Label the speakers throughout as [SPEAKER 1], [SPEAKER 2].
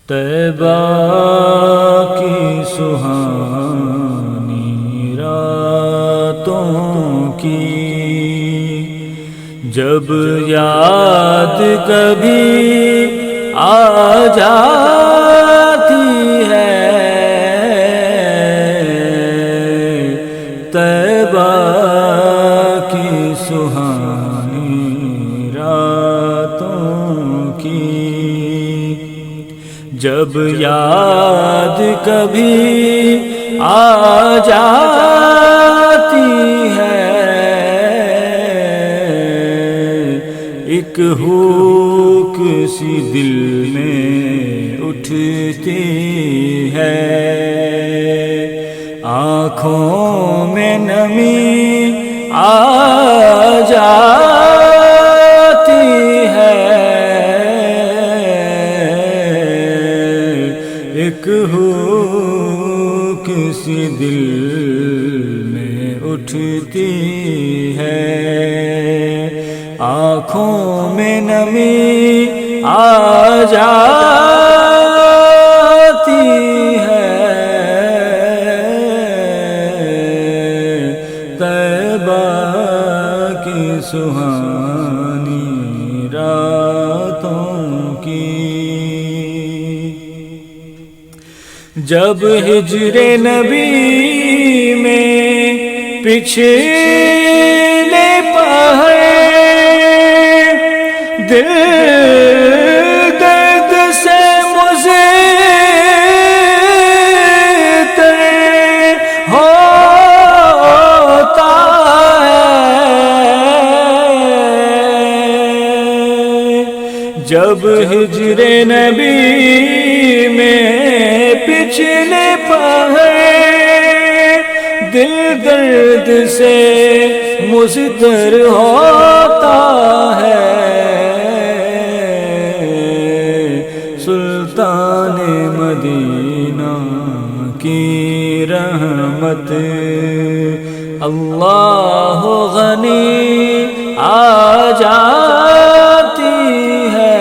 [SPEAKER 1] طیبہ کی سہانی راتوں کی جب یاد کبھی آ جاتی ہے، طیبہ کی سہانی راتوں کی جب یاد کبھی آ جاتی ہے، ایک ہوک سی دل میں اٹھتی ہے، آنکھوں میں نمی آ جاتی ہے، ایک ہوک سی دل میں اٹھتی ہے، آنکھوں میں نمی آ جاتی ہے، طیبہ کی سہانی راتوں کی جب ہجر نبی میں پچھلے پہرے دل درد سے مضطرب ہوتا ہے، جب ہجر نبی میں پچھلے پہرے دل درد سے مضطرب ہوتا ہے، سلطان مدینہ کی رحمت اللہ غنی آ جاتی ہے،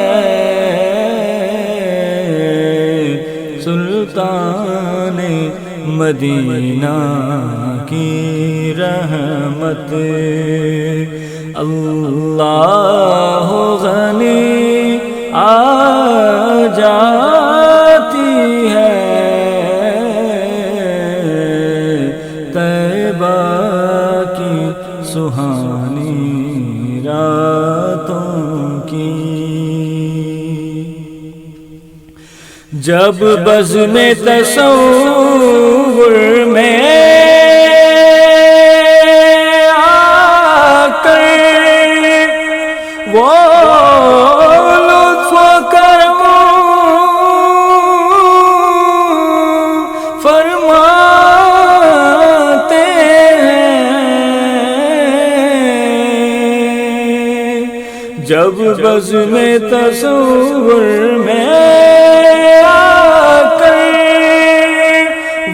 [SPEAKER 1] سلطان مدینہ کی رحمت اللہ غنی آ جاتی ہے، طیبہ کی سہانی راتوں کی جب بزم تصور میں آ کر وہ لطف و کرم فرماتے ہیں، جب بزم تصور میں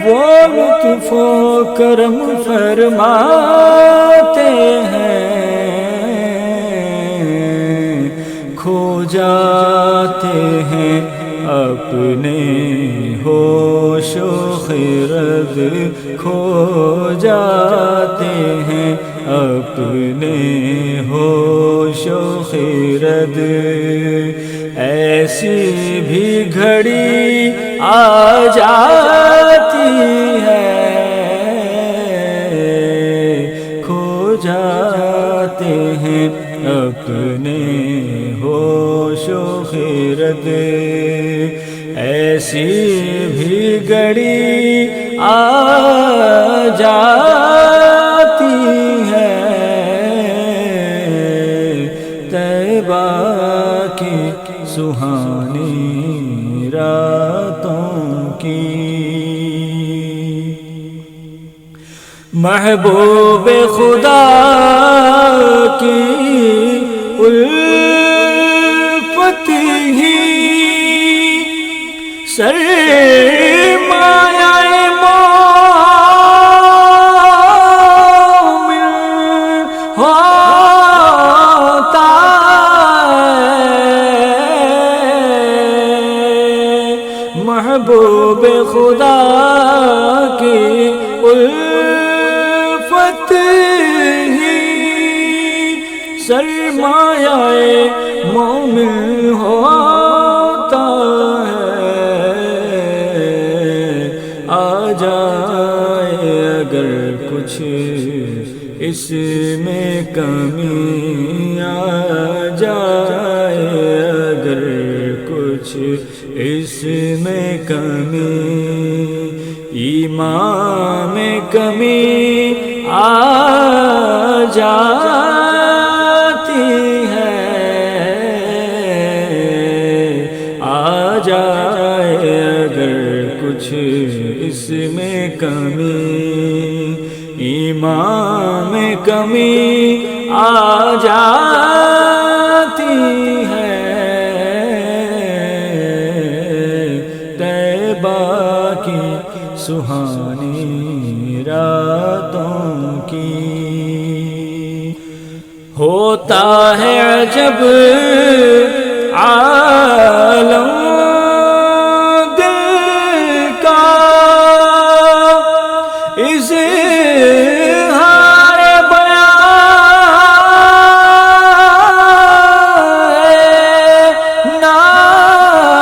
[SPEAKER 1] وہ لطف و کرم فرماتے ہیں، کھو جاتے ہیں اپنے ہوش و خرد، کھو جاتے ہیں اپنے ہوش و خرد، ایسی بھی گھڑی آ جاتی ہے، کھو جاتے ہیں اپنے ہوش و خرد، ایسی بھی گھڑی آ جاتی ہے، طیبہ کی سہانی راتوں کی محبوب خدا کی الفت ہی سرمایہ مومن ہوتا ہے، محبوب خدا کی الفت ہی سرمایہ مومن ہوتا ہے۔ آ جائے اگر کچھ اس میں کمی، آ جائے اگر کچھ اس میں کمی، ایمان میں کمی آ جاتی ہے، آ جائے اگر کچھ اس میں کمی، ایمان میں کمی آ جاتی ہے۔ طیبہ کی سہانی راتوں کی ہوتا ہے عجب عالم دل کا، اظہار بیان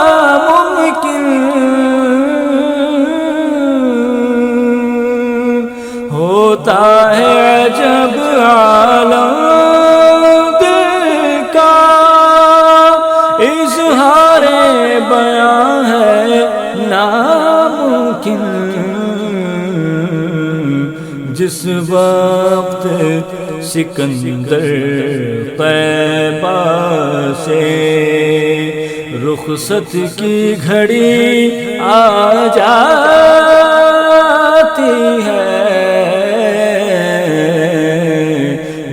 [SPEAKER 1] ناممکن، ہوتا ہے عجب عالم دل کا، اظہار بیان ہے ناممکن۔ جس وقت سکندر طیبہ سے رخصت کی گھڑی آ جاتی ہے،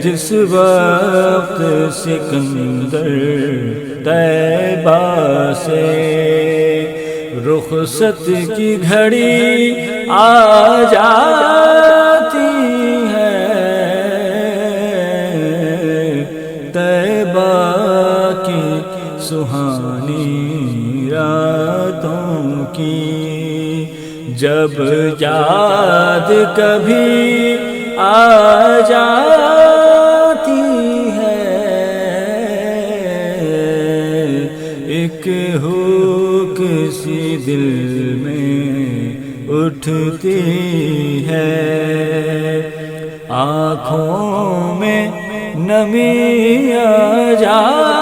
[SPEAKER 1] جس وقت سکندر طیبہ سے رخصت کی گھڑی آ جاتی ہے، طیبہ کی سہانی راتوں کی جب یاد کبھی آ جاتی ہے، ایک ہوک سی دل میں اٹھتی ہے، آنکھوں میں نمی آ جاتی